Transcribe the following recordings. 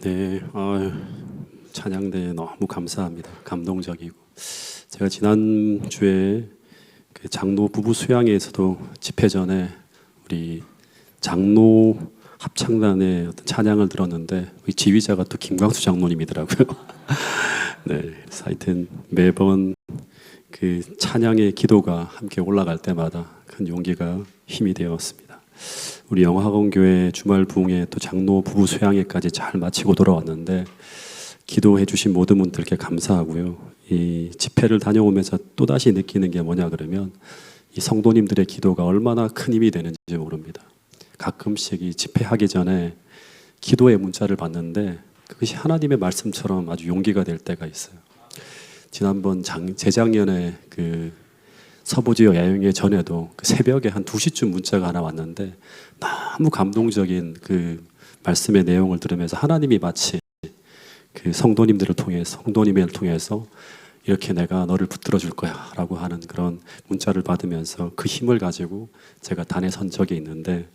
네, 찬양대 너무 감사합니다. 감동적이고 제가 지난주에 그 장로 부부 수양회에서도 집회 전에 우리 장로 합창단의 어떤 찬양을 들었는데 우리 지휘자가 또 김광수 장로님이더라고요. 네, 그래서 하여튼 매번 그 찬양의 기도가 함께 올라갈 때마다 큰 용기가 힘이 되었습니다. 우리 영화학원교회 주말 부흥회 또 장로 부부 수양회까지 잘 마치고 돌아왔는데 기도해 주신 모든 분들께 감사하고요. 이 집회를 다녀오면서 또다시 느끼는 게 뭐냐 그러면 이 성도님들의 기도가 얼마나 큰 힘이 되는지 모릅니다. 가끔씩 이 집회하기 전에 기도의 문자를 받는데 그것이 하나님의 말씀처럼 아주 용기가 될 때가 있어요. 지난번 재작년에 그 서부지역 야영회 전에도 그 새벽에 한 2시쯤 문자가 하나 왔는데 너무 감동적인 그 말씀의 내용을 들으면서 하나님이 마치 그 성도님을 통해서 이렇게 내가 너를 붙들어 줄 거야 라고 하는 그런 문자를 받으면서 그 힘을 가지고 제가 단에 선 적이 있는데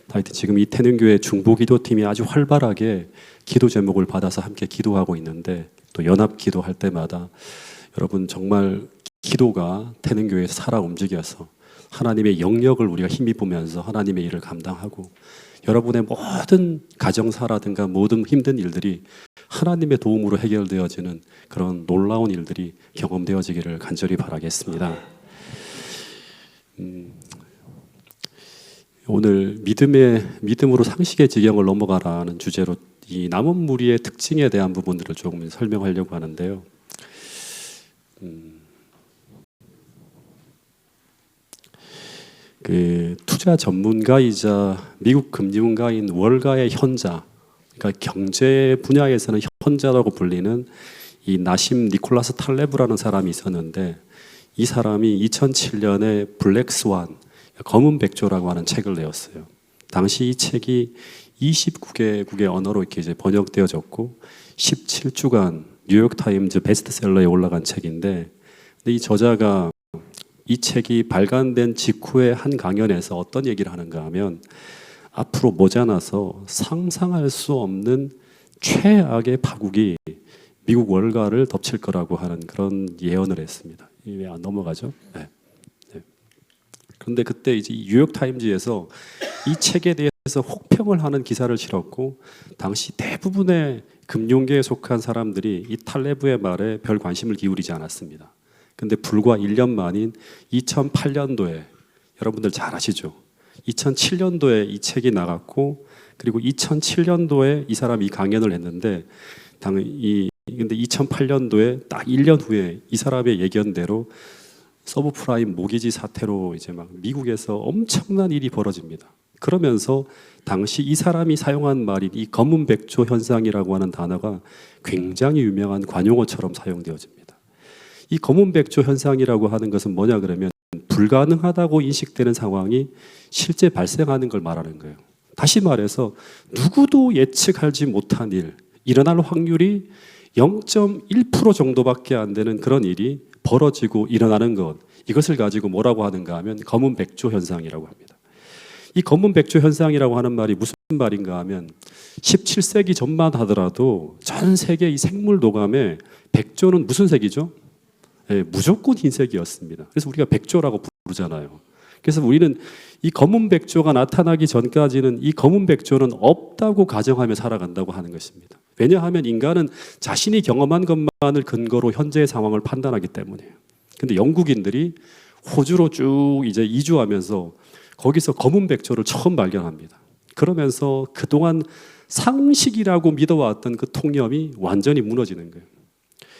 하여튼 지금 이 태능교회 중보기도팀이 아주 활발하게 기도 제목을 받아서 함께 기도하고 있는데 또 연합 기도할 때마다 여러분 정말 기도가 태능교회에서 살아 움직여서 하나님의 영역을 우리가 힘입으면서 하나님의 일을 감당하고 여러분의 모든 가정사라든가 모든 힘든 일들이 하나님의 도움으로 해결되어지는 그런 놀라운 일들이 경험되어지기를 간절히 바라겠습니다. 오늘 믿음으로 상식의 지경을 넘어가라는 주제로 이 남은 무리의 특징에 대한 부분들을 조금 설명하려고 하는데요. 그 투자 전문가이자 미국 금융가인 월가의 현자, 그러니까 경제 분야에서는 현자라고 불리는 이 나심 니콜라스 탈레브라는 사람이 있었는데 이 사람이 2007년에 블랙스완, 검은 백조라고 하는 책을 내었어요. 당시 이 책이 29개국의 언어로 이렇게 이제 번역되어졌고 17주간 뉴욕타임즈 베스트셀러에 올라간 책인데 근데 이 저자가 이 책이 발간된 직후에 한 강연에서 어떤 얘기를 하는가 하면 앞으로 머지않아서 상상할 수 없는 최악의 파국이 미국 월가를 덮칠 거라고 하는 그런 예언을 했습니다. 왜 안 넘어가죠? 네. 네. 그런데 그때 이제 뉴욕 타임즈에서 이 책에 대해서 혹평을 하는 기사를 실었고 당시 대부분의 금융계에 속한 사람들이 이 탈레브의 말에 별 관심을 기울이지 않았습니다. 근데 불과 1년 만인 2008년도에 여러분들 잘 아시죠? 2007년도에 이 책이 나갔고 그리고 2007년도에 이 사람이 강연을 했는데 근데 2008년도에 딱 1년 후에 이 사람의 예견대로 서브프라임 모기지 사태로 이제 막 미국에서 엄청난 일이 벌어집니다. 그러면서 당시 이 사람이 사용한 말이 이 검은 백조 현상이라고 하는 단어가 굉장히 유명한 관용어처럼 사용되어집니다. 이 검은 백조 현상이라고 하는 것은 뭐냐 그러면 불가능하다고 인식되는 상황이 실제 발생하는 걸 말하는 거예요. 다시 말해서 누구도 예측하지 못한 일, 일어날 확률이 0.1% 정도밖에 안 되는 그런 일이 벌어지고 일어나는 것, 이것을 가지고 뭐라고 하는가 하면 검은 백조 현상이라고 합니다. 이 검은 백조 현상이라고 하는 말이 무슨 말인가 하면 17세기 전만 하더라도 전 세계 이 생물 도감에 백조는 무슨 색이죠? 네, 무조건 흰색이었습니다. 그래서 우리가 백조라고 부르잖아요. 그래서 우리는 이 검은 백조가 나타나기 전까지는 이 검은 백조는 없다고 가정하며 살아간다고 하는 것입니다. 왜냐하면 인간은 자신이 경험한 것만을 근거로 현재의 상황을 판단하기 때문이에요. 근데 영국인들이 호주로 쭉 이제 이주하면서 거기서 검은 백조를 처음 발견합니다. 그러면서 그동안 상식이라고 믿어왔던 그 통념이 완전히 무너지는 거예요.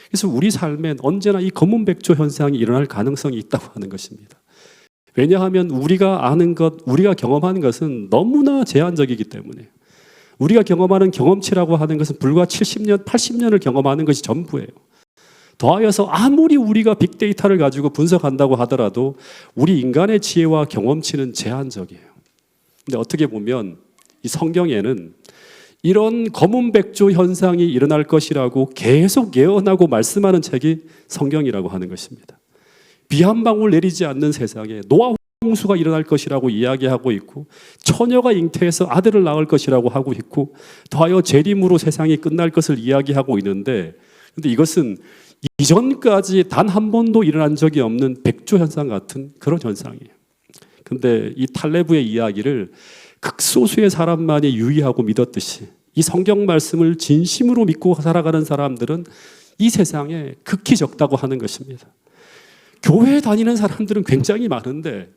그래서 우리 삶엔 언제나 이 검은 백조 현상이 일어날 가능성이 있다고 하는 것입니다. 왜냐하면 우리가 아는 것, 우리가 경험하는 것은 너무나 제한적이기 때문에 우리가 경험하는 경험치라고 하는 것은 불과 70년, 80년을 경험하는 것이 전부예요. 더하여서 아무리 우리가 빅데이터를 가지고 분석한다고 하더라도 우리 인간의 지혜와 경험치는 제한적이에요. 근데 어떻게 보면 이 성경에는 이런 검은 백조 현상이 일어날 것이라고 계속 예언하고 말씀하는 책이 성경이라고 하는 것입니다. 비 한 방울 내리지 않는 세상에 노아와 홍수가 일어날 것이라고 이야기하고 있고, 처녀가 잉태해서 아들을 낳을 것이라고 하고 있고, 더하여 재림으로 세상이 끝날 것을 이야기하고 있는데, 근데 이것은 이전까지 단 한 번도 일어난 적이 없는 백조 현상 같은 그런 현상이에요. 근데 이 탈레브의 이야기를 극소수의 사람만이 유의하고 믿었듯이 이 성경 말씀을 진심으로 믿고 살아가는 사람들은 이 세상에 극히 적다고 하는 것입니다. 교회에 다니는 사람들은 굉장히 많은데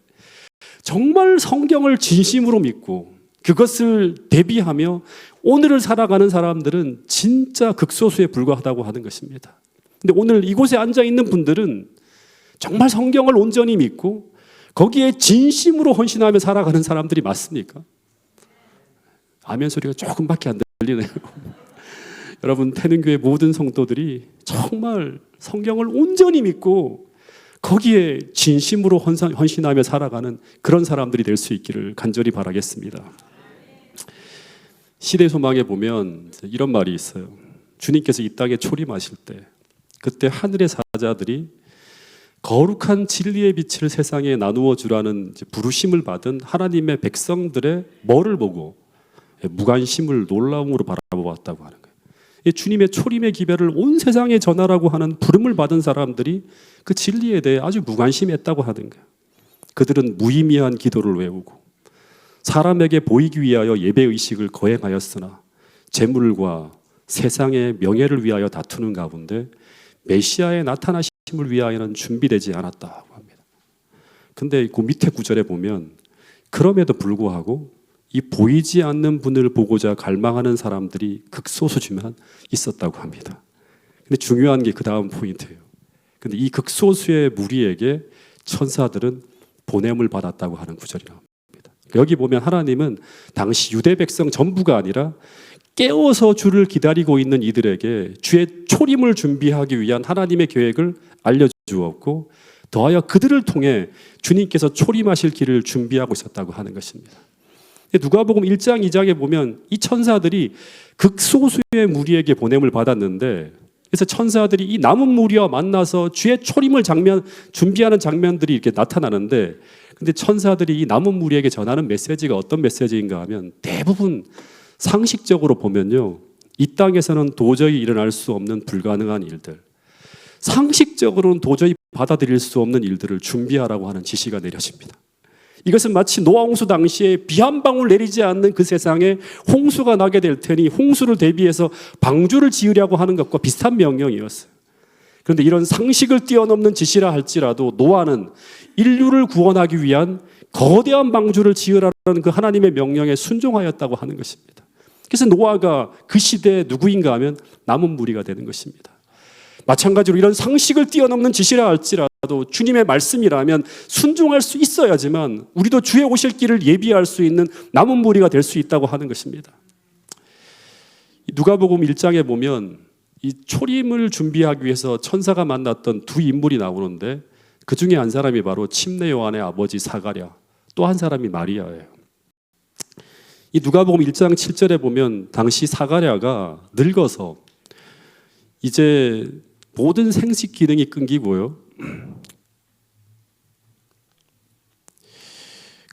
정말 성경을 진심으로 믿고 그것을 대비하며 오늘을 살아가는 사람들은 진짜 극소수에 불과하다고 하는 것입니다. 근데 오늘 이곳에 앉아 있는 분들은 정말 성경을 온전히 믿고 거기에 진심으로 헌신하며 살아가는 사람들이 맞습니까? 아멘 소리가 조금밖에 안 들리네요. 여러분, 태능교회 모든 성도들이 정말 성경을 온전히 믿고 거기에 진심으로 헌신하며 살아가는 그런 사람들이 될 수 있기를 간절히 바라겠습니다. 시대소망에 보면 이런 말이 있어요. 주님께서 이 땅에 초림하실 때 그때 하늘의 사자들이 거룩한 진리의 빛을 세상에 나누어 주라는 부르심을 받은 하나님의 백성들의 뭐를 보고 무관심을 놀라움으로 바라보았다고 하는 거예요. 주님의 초림의 기별을 온 세상에 전하라고 하는 부름을 받은 사람들이 그 진리에 대해 아주 무관심했다고 하는 거예요. 그들은 무의미한 기도를 외우고 사람에게 보이기 위하여 예배의식을 거행하였으나 재물과 세상의 명예를 위하여 다투는 가운데 메시아의 나타나심을 위하여는 준비되지 않았다고 합니다. 근데 그 밑에 구절에 보면 그럼에도 불구하고 이 보이지 않는 분을 보고자 갈망하는 사람들이 극소수지만 있었다고 합니다. 근데 중요한 게 그 다음 포인트예요. 근데 이 극소수의 무리에게 천사들은 보냄을 받았다고 하는 구절이 나옵니다. 여기 보면 하나님은 당시 유대 백성 전부가 아니라 깨어서 주를 기다리고 있는 이들에게 주의 초림을 준비하기 위한 하나님의 계획을 알려주었고 더하여 그들을 통해 주님께서 초림하실 길을 준비하고 있었다고 하는 것입니다. 누가복음 1장 2장에 보면 이 천사들이 극소수의 무리에게 보냄을 받았는데 그래서 천사들이 이 남은 무리와 만나서 주의 초림을 준비하는 장면들이 이렇게 나타나는데 근데 천사들이 이 남은 무리에게 전하는 메시지가 어떤 메시지인가 하면 대부분 상식적으로 보면요, 이 땅에서는 도저히 일어날 수 없는 불가능한 일들, 상식적으로는 도저히 받아들일 수 없는 일들을 준비하라고 하는 지시가 내려집니다. 이것은 마치 노아 홍수 당시에 비 한 방울 내리지 않는 그 세상에 홍수가 나게 될 테니 홍수를 대비해서 방주를 지으려고 하는 것과 비슷한 명령이었어요. 그런데 이런 상식을 뛰어넘는 지시라 할지라도 노아는 인류를 구원하기 위한 거대한 방주를 지으라는 그 하나님의 명령에 순종하였다고 하는 것입니다. 그래서 노아가 그 시대에 누구인가 하면 남은 무리가 되는 것입니다. 마찬가지로 이런 상식을 뛰어넘는 지시라 할지라도 주님의 말씀이라면 순종할 수 있어야지만 우리도 주의 오실 길을 예비할 수 있는 남은 무리가 될 수 있다고 하는 것입니다. 누가복음 1장에 보면 이 초림을 준비하기 위해서 천사가 만났던 두 인물이 나오는데 그 중에 한 사람이 바로 침례 요한의 아버지 사가랴, 또 한 사람이 마리아예요. 이 누가복음 1장 7절에 보면 당시 사가랴가 늙어서 이제 모든 생식 기능이 끊기고요.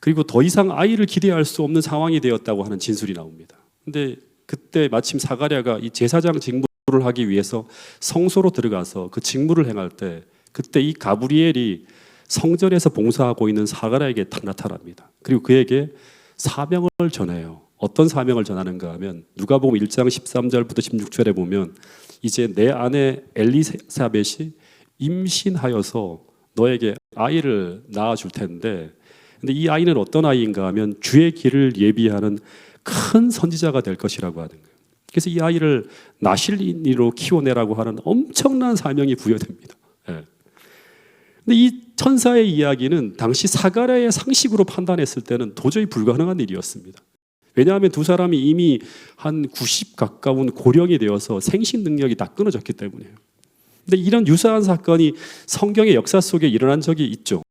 그리고 더 이상 아이를 기대할 수 없는 상황이 되었다고 하는 진술이 나옵니다. 근데 그때 마침 사가랴가 이 제사장 직무를 하기 위해서 성소로 들어가서 그 직무를 행할 때 그때 이 가브리엘이 성전에서 봉사하고 있는 사가랴에게 나타납니다. 그리고 그에게 사명을 전해요. 어떤 사명을 전하는가 하면 누가복음 1장 13절부터 16절에 보면 이제 내 아내 엘리사벳이 임신하여서 너에게 아이를 낳아줄 텐데 근데 이 아이는 어떤 아이인가 하면 주의 길을 예비하는 큰 선지자가 될 것이라고 하는 거예요. 그래서 이 아이를 나실인으로 키워내라고 하는 엄청난 사명이 부여됩니다. 예. 근데 이 천사의 이야기는 당시 사가랴의 상식으로 판단했을 때는 도저히 불가능한 일이었습니다. 왜냐하면 두 사람이 이미 한 90 가까운 고령이 되어서 생식 능력이 다 끊어졌기 때문이에요. 근데 이런 유사한 사건이 성경의 역사 속에 일어난 적이 있죠.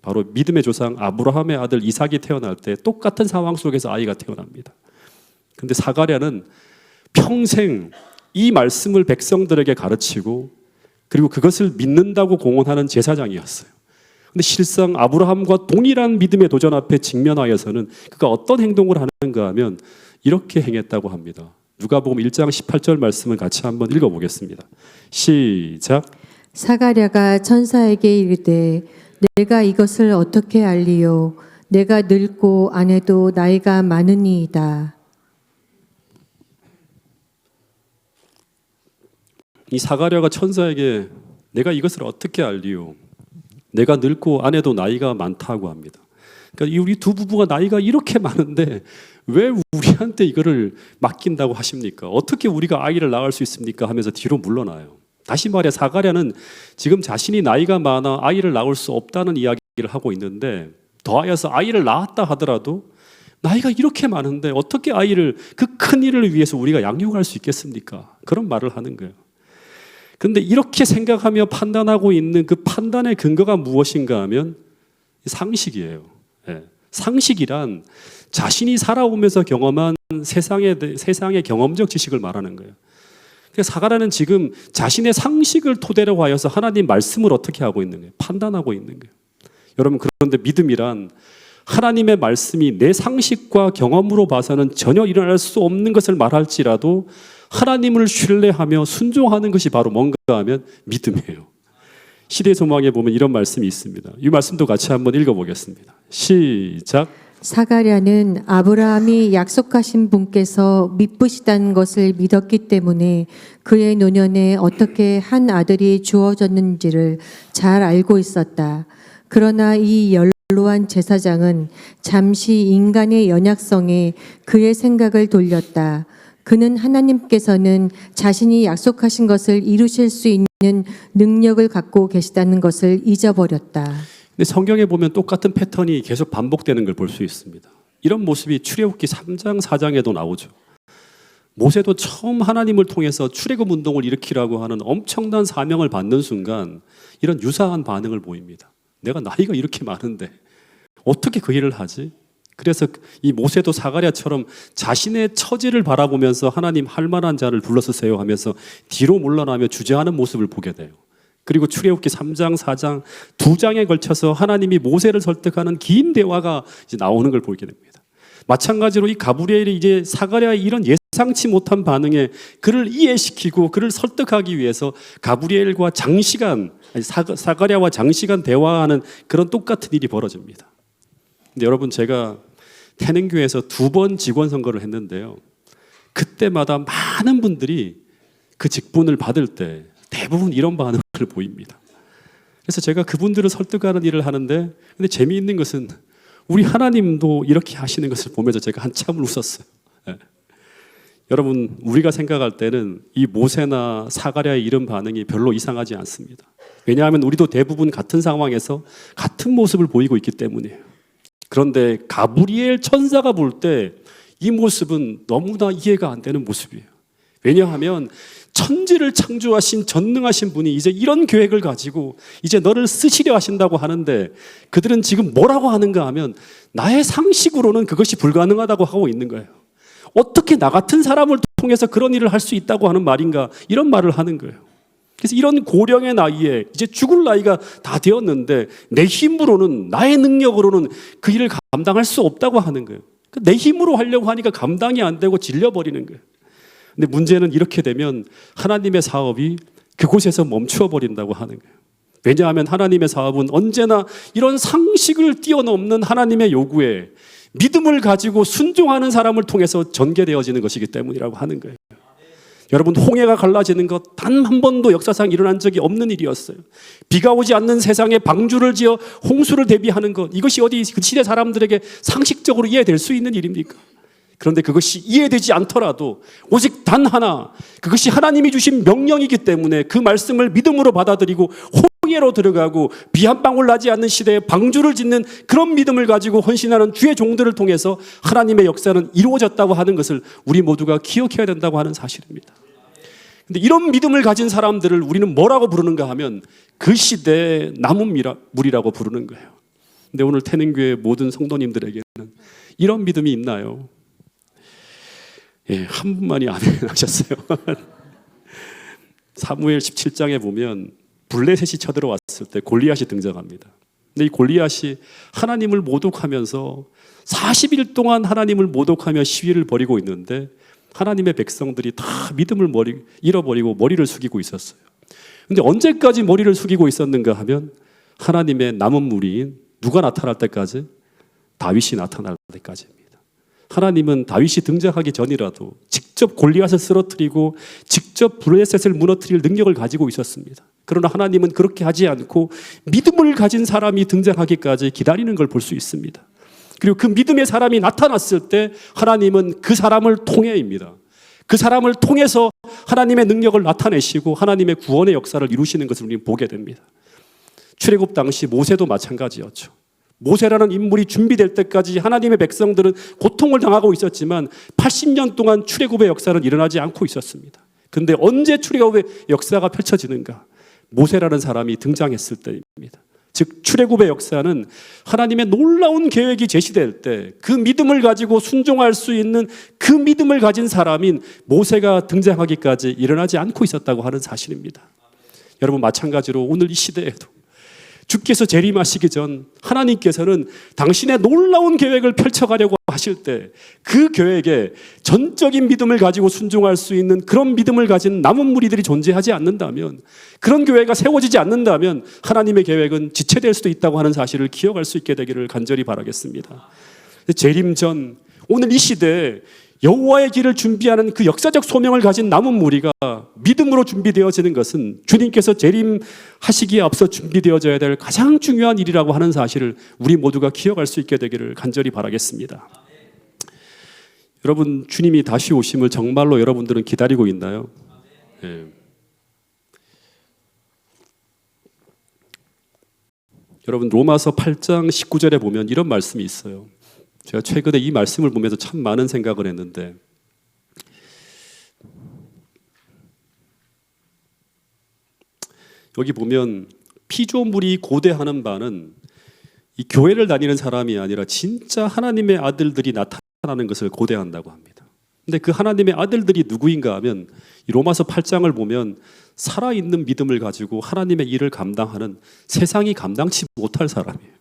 바로 믿음의 조상 아브라함의 아들 이삭이 태어날 때 똑같은 상황 속에서 아이가 태어납니다. 근데 사가랴는 평생 이 말씀을 백성들에게 가르치고 그리고 그것을 믿는다고 공언하는 제사장이었어요. 근데 실상 아브라함과 동일한 믿음의 도전 앞에 직면하여서는 그가 어떤 행동을 하는가 하면 이렇게 행했다고 합니다. 누가복음 1장 18절 말씀을 같이 한번 읽어보겠습니다. 시작. 사가랴가 천사에게 이르되 내가 이것을 어떻게 알리요? 내가 늙고 아내도 나이가 많으니이다. 이 사가랴가 천사에게 내가 이것을 어떻게 알리요? 내가 늙고 아내도 나이가 많다고 합니다. 그러니까 우리 두 부부가 나이가 이렇게 많은데 왜 우리한테 이거를 맡긴다고 하십니까? 어떻게 우리가 아이를 낳을 수 있습니까? 하면서 뒤로 물러나요. 다시 말해 사가랴는 지금 자신이 나이가 많아 아이를 낳을 수 없다는 이야기를 하고 있는데 더하여서 아이를 낳았다 하더라도 나이가 이렇게 많은데 어떻게 아이를 그 큰 일을 위해서 우리가 양육할 수 있겠습니까? 그런 말을 하는 거예요. 그런데 이렇게 생각하며 판단하고 있는 그 판단의 근거가 무엇인가 하면 상식이에요. 네. 상식이란 자신이 살아오면서 경험한 세상의 경험적 지식을 말하는 거예요. 그래서 사가랴는 지금 자신의 상식을 토대로 하여서 하나님 말씀을 어떻게 하고 있는 거예요? 판단하고 있는 거예요. 여러분 그런데 믿음이란 하나님의 말씀이 내 상식과 경험으로 봐서는 전혀 일어날 수 없는 것을 말할지라도 하나님을 신뢰하며 순종하는 것이 바로 뭔가 하면 믿음이에요. 시대 소망에 보면 이런 말씀이 있습니다. 이 말씀도 같이 한번 읽어보겠습니다. 시작. 사가랴는 아브라함이 약속하신 분께서 미쁘시다는 것을 믿었기 때문에 그의 노년에 어떻게 한 아들이 주어졌는지를 잘 알고 있었다. 그러나 이 연로한 제사장은 잠시 인간의 연약성에 그의 생각을 돌렸다. 그는 하나님께서는 자신이 약속하신 것을 이루실 수 있는 능력을 갖고 계시다는 것을 잊어버렸다. 근데 성경에 보면 똑같은 패턴이 계속 반복되는 걸 볼 수 있습니다. 이런 모습이 출애굽기 3장 4장에도 나오죠. 모세도 처음 하나님을 통해서 출애굽 운동을 일으키라고 하는 엄청난 사명을 받는 순간 이런 유사한 반응을 보입니다. 내가 나이가 이렇게 많은데 어떻게 그 일을 하지? 그래서 이 모세도 사가랴처럼 자신의 처지를 바라보면서 하나님 할 만한 자를 불러서세요 하면서 뒤로 물러나며 주저하는 모습을 보게 돼요. 그리고 출애굽기 3장, 4장 두 장에 걸쳐서 하나님이 모세를 설득하는 긴 대화가 이제 나오는 걸 보게 됩니다. 마찬가지로 이 가브리엘이 이제 사가랴의 이런 예상치 못한 반응에 그를 이해시키고 그를 설득하기 위해서 가브리엘과 장시간, 사가랴와 장시간 대화하는 그런 똑같은 일이 벌어집니다. 근데 여러분 제가 태능교회에서 2번 직원 선거를 했는데요. 그때마다 많은 분들이 그 직분을 받을 때 대부분 이런 반응을 보입니다. 그래서 제가 그분들을 설득하는 일을 하는데 근데 재미있는 것은 우리 하나님도 이렇게 하시는 것을 보면서 제가 한참을 웃었어요. 네. 여러분 우리가 생각할 때는 이 모세나 사가랴의 이런 반응이 별로 이상하지 않습니다. 왜냐하면 우리도 대부분 같은 상황에서 같은 모습을 보이고 있기 때문이에요. 그런데 가브리엘 천사가 볼 때 이 모습은 너무나 이해가 안 되는 모습이에요. 왜냐하면 천지를 창조하신 전능하신 분이 이제 이런 계획을 가지고 이제 너를 쓰시려 하신다고 하는데 그들은 지금 뭐라고 하는가 하면 나의 상식으로는 그것이 불가능하다고 하고 있는 거예요. 어떻게 나 같은 사람을 통해서 그런 일을 할 수 있다고 하는 말인가 이런 말을 하는 거예요. 그래서 이런 고령의 나이에 이제 죽을 나이가 다 되었는데 내 힘으로는 나의 능력으로는 그 일을 감당할 수 없다고 하는 거예요. 내 힘으로 하려고 하니까 감당이 안 되고 질려버리는 거예요. 근데 문제는 이렇게 되면 하나님의 사업이 그곳에서 멈추어 버린다고 하는 거예요. 왜냐하면 하나님의 사업은 언제나 이런 상식을 뛰어넘는 하나님의 요구에 믿음을 가지고 순종하는 사람을 통해서 전개되어지는 것이기 때문이라고 하는 거예요. 여러분 홍해가 갈라지는 것 단 한 번도 역사상 일어난 적이 없는 일이었어요. 비가 오지 않는 세상에 방주를 지어 홍수를 대비하는 것 이것이 어디 그 시대 사람들에게 상식적으로 이해될 수 있는 일입니까? 그런데 그것이 이해되지 않더라도 오직 단 하나 그것이 하나님이 주신 명령이기 때문에 그 말씀을 믿음으로 받아들이고 홍해로 들어가고 비 한 방울 나지 않는 시대에 방주를 짓는 그런 믿음을 가지고 헌신하는 주의 종들을 통해서 하나님의 역사는 이루어졌다고 하는 것을 우리 모두가 기억해야 된다고 하는 사실입니다. 근데 이런 믿음을 가진 사람들을 우리는 뭐라고 부르는가 하면 그 시대의 나무물이라고 부르는 거예요. 근데 오늘 태능교회 모든 성도님들에게는 이런 믿음이 있나요? 예, 한 분만이 아멘 하셨어요. 사무엘 17장에 보면 블레셋이 쳐들어왔을 때 골리앗이 등장합니다. 근데 이 골리앗이 하나님을 모독하면서 40일 동안 하나님을 모독하며 시위를 벌이고 있는데 하나님의 백성들이 다 믿음을 잃어버리고 머리를 숙이고 있었어요. 근데 언제까지 머리를 숙이고 있었는가 하면 하나님의 남은 무리인 누가 나타날 때까지? 다윗이 나타날 때까지입니다. 하나님은 다윗이 등장하기 전이라도 직접 골리앗을 쓰러뜨리고 직접 블레셋을 무너뜨릴 능력을 가지고 있었습니다. 그러나 하나님은 그렇게 하지 않고 믿음을 가진 사람이 등장하기까지 기다리는 걸 볼 수 있습니다. 그리고 그 믿음의 사람이 나타났을 때 하나님은 그 사람을 통해입니다. 그 사람을 통해서 하나님의 능력을 나타내시고 하나님의 구원의 역사를 이루시는 것을 우리는 보게 됩니다. 출애굽 당시 모세도 마찬가지였죠. 모세라는 인물이 준비될 때까지 하나님의 백성들은 고통을 당하고 있었지만 80년 동안 출애굽의 역사는 일어나지 않고 있었습니다. 그런데 언제 출애굽의 역사가 펼쳐지는가? 모세라는 사람이 등장했을 때입니다. 즉 출애굽의 역사는 하나님의 놀라운 계획이 제시될 때 그 믿음을 가지고 순종할 수 있는 그 믿음을 가진 사람인 모세가 등장하기까지 일어나지 않고 있었다고 하는 사실입니다. 여러분 마찬가지로 오늘 이 시대에도 주께서 재림하시기 전 하나님께서는 당신의 놀라운 계획을 펼쳐가려고 하실 때 그 계획에 전적인 믿음을 가지고 순종할 수 있는 그런 믿음을 가진 남은 무리들이 존재하지 않는다면, 그런 교회가 세워지지 않는다면 하나님의 계획은 지체될 수도 있다고 하는 사실을 기억할 수 있게 되기를 간절히 바라겠습니다. 재림 전 오늘 이 시대에 여호와의 길을 준비하는 그 역사적 소명을 가진 남은 무리가 믿음으로 준비되어지는 것은 주님께서 재림하시기에 앞서 준비되어져야 될 가장 중요한 일이라고 하는 사실을 우리 모두가 기억할 수 있게 되기를 간절히 바라겠습니다. 여러분, 주님이 다시 오심을 정말로 여러분들은 기다리고 있나요? 네. 여러분, 로마서 8장 19절에 보면 이런 말씀이 있어요. 제가 최근에 이 말씀을 보면서 참 많은 생각을 했는데, 여기 보면 피조물이 고대하는 바는 이 교회를 다니는 사람이 아니라 진짜 하나님의 아들들이 나타나는 것을 고대한다고 합니다. 근데 그 하나님의 아들들이 누구인가 하면 이 로마서 8장을 보면 살아있는 믿음을 가지고 하나님의 일을 감당하는 세상이 감당치 못할 사람이에요.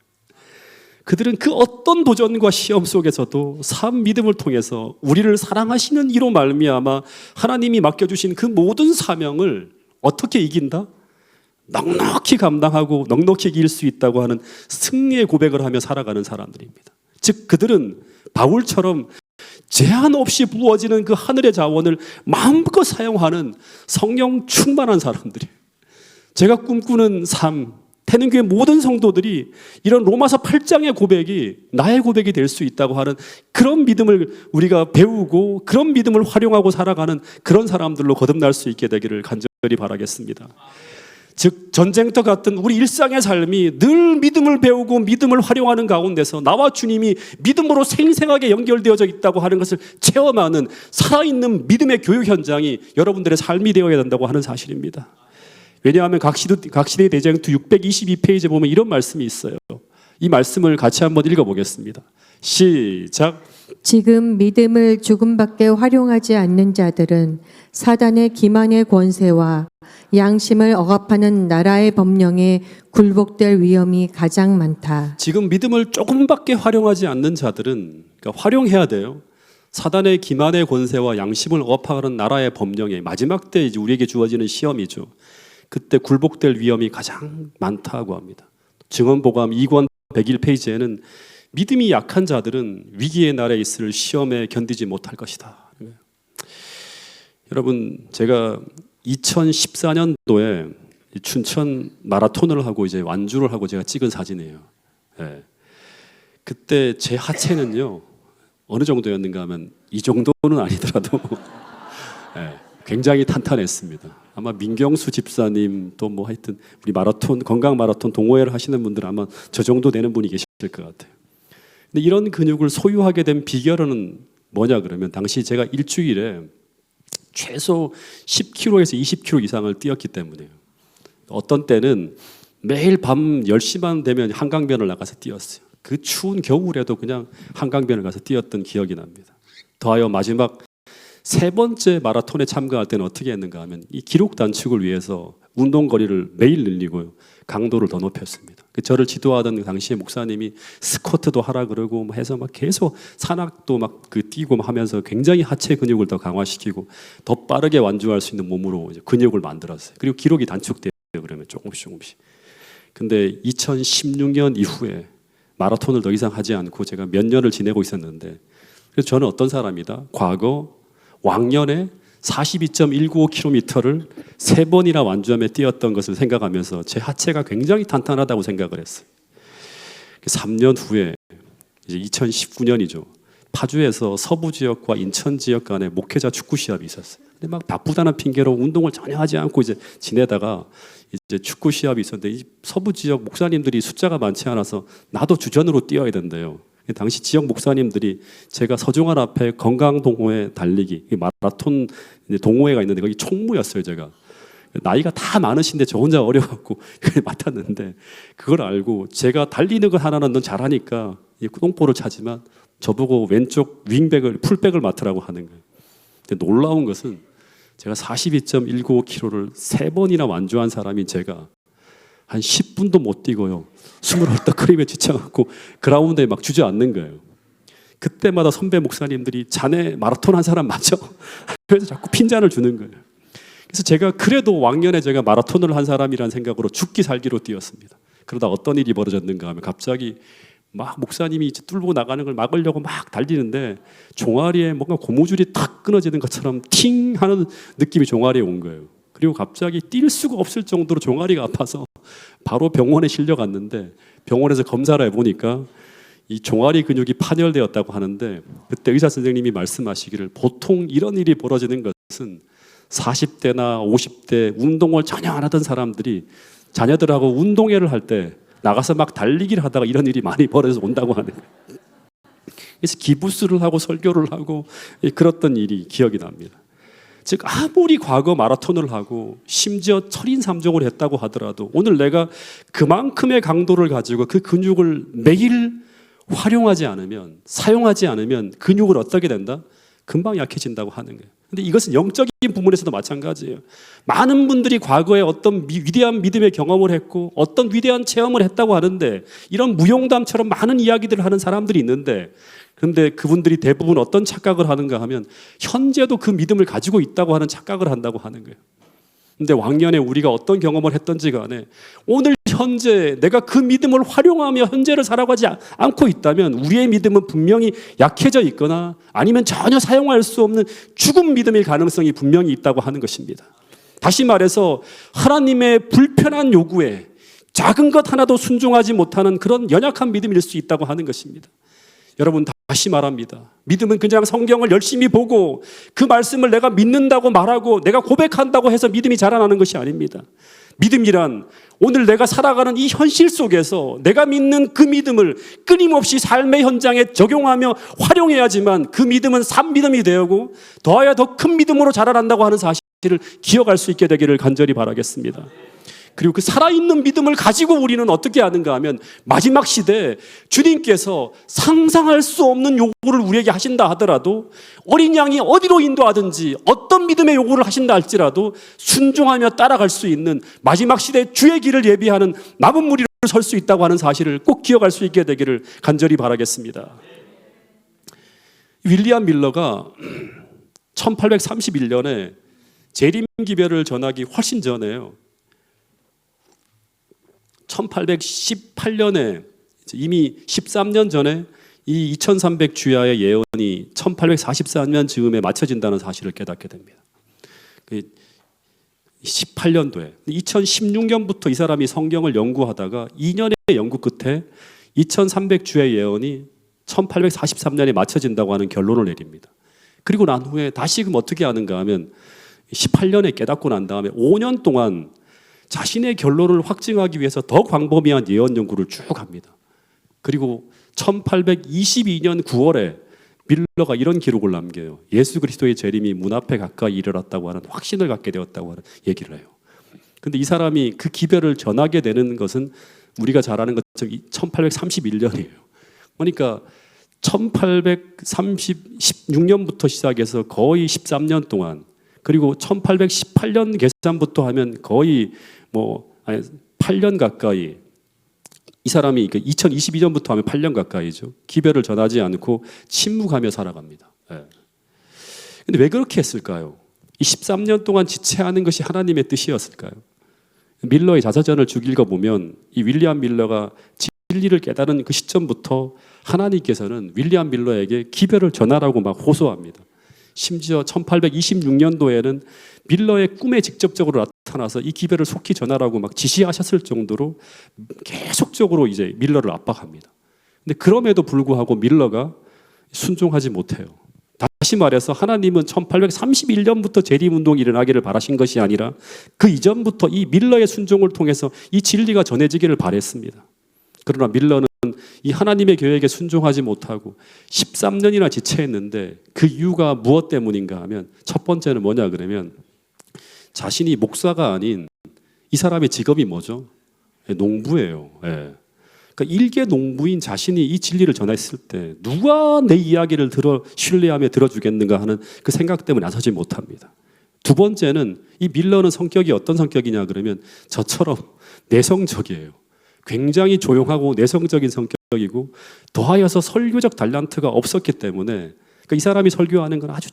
그들은 그 어떤 도전과 시험 속에서도 참 믿음을 통해서 우리를 사랑하시는 이로 말미암아 하나님이 맡겨주신 그 모든 사명을 어떻게 이긴다? 넉넉히 감당하고 넉넉히 이길 수 있다고 하는 승리의 고백을 하며 살아가는 사람들입니다. 즉 그들은 바울처럼 제한 없이 부어지는 그 하늘의 자원을 마음껏 사용하는 성령 충만한 사람들이에요. 제가 꿈꾸는 삶, 태능교회 모든 성도들이 이런 로마서 8장의 고백이 나의 고백이 될 수 있다고 하는 그런 믿음을 우리가 배우고 그런 믿음을 활용하고 살아가는 그런 사람들로 거듭날 수 있게 되기를 간절히 바라겠습니다. 즉 전쟁터 같은 우리 일상의 삶이 늘 믿음을 배우고 믿음을 활용하는 가운데서 나와 주님이 믿음으로 생생하게 연결되어져 있다고 하는 것을 체험하는 살아있는 믿음의 교육 현장이 여러분들의 삶이 되어야 된다고 하는 사실입니다. 왜냐하면 각시대 대쟁투 622페이지에 보면 이런 말씀이 있어요. 이 말씀을 같이 한번 읽어보겠습니다. 시작. 지금 믿음을 조금밖에 활용하지 않는 자들은 사단의 기만의 권세와 양심을 억압하는 나라의 법령에 굴복될 위험이 가장 많다. 지금 믿음을 조금밖에 활용하지 않는 자들은, 그러니까 활용해야 돼요. 사단의 기만의 권세와 양심을 억압하는 나라의 법령에 마지막 때 이제 우리에게 주어지는 시험이죠. 그때 굴복될 위험이 가장 많다고 합니다. 증언보감 2권 101페이지에는 믿음이 약한 자들은 위기의 날에 있을 시험에 견디지 못할 것이다. 여러분, 제가 2014년도에 춘천 마라톤을 하고 이제 완주를 하고 제가 찍은 사진이에요. 네. 그때 제 하체는요 어느 정도였는가 하면 이 정도는 아니더라도 네, 굉장히 탄탄했습니다. 아마 민경수 집사님 또 뭐 하여튼 우리 마라톤 건강 마라톤 동호회를 하시는 분들 아마 저 정도 되는 분이 계실 것 같아요. 근데 이런 근육을 소유하게 된 비결은 뭐냐 그러면 당시 제가 일주일에 최소 10km에서 20km 이상을 뛰었기 때문에요. 어떤 때는 매일 밤 10시만 되면 한강변을 나가서 뛰었어요. 그 추운 겨울에도 그냥 한강변을 가서 뛰었던 기억이 납니다. 더하여 마지막 세 번째 마라톤에 참가할 때는 어떻게 했는가 하면 이 기록 단축을 위해서 운동 거리를 매일 늘리고요. 강도를 더 높였습니다. 저를 지도하던 당시에 목사님이 스쿼트도 하라 그러고 뭐 해서 막 계속 산악도 막 뛰고 하면서 굉장히 하체 근육을 더 강화시키고 더 빠르게 완주할 수 있는 몸으로 이제 근육을 만들었어요. 그리고 기록이 단축돼요. 그러면 조금씩. 근데 2016년 이후에 마라톤을 더 이상 하지 않고 제가 몇 년을 지내고 있었는데, 그래서 저는 어떤 사람이다? 과거 왕년에 42.195km를 3번이나 완주하며 뛰었던 것을 생각하면서 제 하체가 굉장히 탄탄하다고 생각을 했어요. 3년 후에 이제 2019년이죠. 파주에서 서부 지역과 인천 지역 간에 목회자 축구 시합이 있었어요. 근데 막 바쁘다는 핑계로 운동을 전혀 하지 않고 이제 지내다가 이제 축구 시합이 있었는데 이 서부 지역 목사님들이 숫자가 많지 않아서 나도 주전으로 뛰어야 된대요. 당시 지역 목사님들이 제가 서중환 앞에 건강동호회 달리기 마라톤 동호회가 있는데 거기 총무였어요. 제가 나이가 다 많으신데 저 혼자 어려갖고 그걸 맡았는데, 그걸 알고 제가 달리는 것 하나는 넌 잘하니까 똥볼을 차지만 저보고 왼쪽 윙백을 풀백을 맡으라고 하는 거예요. 근데 놀라운 것은 제가 42.195km를 3번이나 완주한 사람인 제가 한 10분도 못 뛰고요. 숨을 헐떡거리며 지쳐갖고 그라운드에 막 주저앉는 거예요. 그때마다 선배 목사님들이 자네 마라톤 한 사람 맞죠? 그래서 자꾸 핀잔을 주는 거예요. 그래서 제가 그래도 왕년에 제가 마라톤을 한 사람이라는 생각으로 죽기 살기로 뛰었습니다. 그러다 어떤 일이 벌어졌는가 하면 갑자기 막 목사님이 이제 뚫고 나가는 걸 막으려고 막 달리는데 종아리에 뭔가 고무줄이 탁 끊어지는 것처럼 팅 하는 느낌이 종아리에 온 거예요. 그리고 갑자기 뛸 수가 없을 정도로 종아리가 아파서 바로 병원에 실려갔는데, 병원에서 검사를 해보니까 이 종아리 근육이 파열되었다고 하는데, 그때 의사 선생님이 말씀하시기를 보통 이런 일이 벌어지는 것은 40대나 50대 운동을 전혀 안 하던 사람들이 자녀들하고 운동회를 할 때 나가서 막 달리기를 하다가 이런 일이 많이 벌어져서 온다고 하는 거예요. 그래서 기부스를 하고 설교를 하고 그랬던 일이 기억이 납니다. 즉 아무리 과거 마라톤을 하고 심지어 철인 3종을 했다고 하더라도 오늘 내가 그만큼의 강도를 가지고 그 근육을 매일 활용하지 않으면, 사용하지 않으면 근육을 어떻게 된다? 금방 약해진다고 하는 거예요. 근데 이것은 영적인 부분에서도 마찬가지예요. 많은 분들이 과거에 어떤 위대한 믿음의 경험을 했고 어떤 위대한 체험을 했다고 하는데, 이런 무용담처럼 많은 이야기들을 하는 사람들이 있는데, 그런데 그분들이 대부분 어떤 착각을 하는가 하면 현재도 그 믿음을 가지고 있다고 하는 착각을 한다고 하는 거예요. 근데 왕년에 우리가 어떤 경험을 했던지 간에 오늘 현재 내가 그 믿음을 활용하며 현재를 살아가지 않고 있다면 우리의 믿음은 분명히 약해져 있거나 아니면 전혀 사용할 수 없는 죽은 믿음일 가능성이 분명히 있다고 하는 것입니다. 다시 말해서 하나님의 불편한 요구에 작은 것 하나도 순종하지 못하는 그런 연약한 믿음일 수 있다고 하는 것입니다. 여러분, 다시 말합니다. 믿음은 그냥 성경을 열심히 보고 그 말씀을 내가 믿는다고 말하고 내가 고백한다고 해서 믿음이 자라나는 것이 아닙니다. 믿음이란 오늘 내가 살아가는 이 현실 속에서 내가 믿는 그 믿음을 끊임없이 삶의 현장에 적용하며 활용해야지만 그 믿음은 산믿음이 되고 더하여 더 큰 믿음으로 자라난다고 하는 사실을 기억할 수 있게 되기를 간절히 바라겠습니다. 그리고 그 살아있는 믿음을 가지고 우리는 어떻게 하는가 하면 마지막 시대에 주님께서 상상할 수 없는 요구를 우리에게 하신다 하더라도, 어린 양이 어디로 인도하든지 어떤 믿음의 요구를 하신다 할지라도 순종하며 따라갈 수 있는 마지막 시대에 주의 길을 예비하는 남은 무리로 설 수 있다고 하는 사실을 꼭 기억할 수 있게 되기를 간절히 바라겠습니다. 윌리엄 밀러가 1831년에 재림 기별을 전하기 훨씬 전에요. 1818년에 이미 13년 전에 이 2300 주야의 예언이 1844년 즈음에 맞춰진다는 사실을 깨닫게 됩니다. 18년도에 2016년부터 이 사람이 성경을 연구하다가 2년의 연구 끝에 2300 주의 예언이 1843년에 맞춰진다고 하는 결론을 내립니다. 그리고 난 후에 다시금 어떻게 하는가 하면 18년에 깨닫고 난 다음에 5년 동안 자신의 결론을 확증하기 위해서 더 광범위한 예언 연구를 쭉 합니다. 그리고 1822년 9월에 밀러가 이런 기록을 남겨요. 예수 그리스도의 재림이 문 앞에 가까이 이르렀다고 하는 확신을 갖게 되었다고 하는 얘기를 해요. 그런데 이 사람이 그 기별을 전하게 되는 것은 우리가 잘 아는 것처럼 1831년이에요. 그러니까 1816년부터 시작해서 거의 13년 동안, 그리고 1818년 계산부터 하면 거의 8년 가까이 이 사람이 2022년부터 하면 8년 가까이죠. 기별을 전하지 않고 침묵하며 살아갑니다. 근데 왜 그렇게 했을까요? 이 13년 동안 지체하는 것이 하나님의 뜻이었을까요? 밀러의 자서전을 쭉 읽어보면 이 윌리엄 밀러가 진리를 깨달은 그 시점부터 하나님께서는 윌리엄 밀러에게 기별을 전하라고 막 호소합니다. 심지어 1826년도에는 밀러의 꿈에 직접적으로 나타나서 이 기별을 속히 전하라고 막 지시하셨을 정도로 계속적으로 이제 밀러를 압박합니다. 근데 그럼에도 불구하고 밀러가 순종하지 못해요. 다시 말해서 하나님은 1831년부터 재림운동이 일어나기를 바라신 것이 아니라 그 이전부터 이 밀러의 순종을 통해서 이 진리가 전해지기를 바랬습니다. 그러나 밀러는 이 하나님의 계획에 순종하지 못하고 13년이나 지체했는데 그 이유가 무엇 때문인가 하면 첫 번째는 뭐냐 그러면 자신이 목사가 아닌 이 사람의 직업이 뭐죠? 농부예요. 그러니까 일개 농부인 자신이 이 진리를 전했을 때 누가 내 이야기를 신뢰하며 들어주겠는가 하는 그 생각 때문에 나서지 못합니다. 두 번째는 이 밀러는 성격이 어떤 성격이냐 그러면 저처럼 내성적이에요. 굉장히 조용하고 내성적인 성격이고 더하여서 설교적 달란트가 없었기 때문에 그러니까 이 사람이 설교하는 건 아주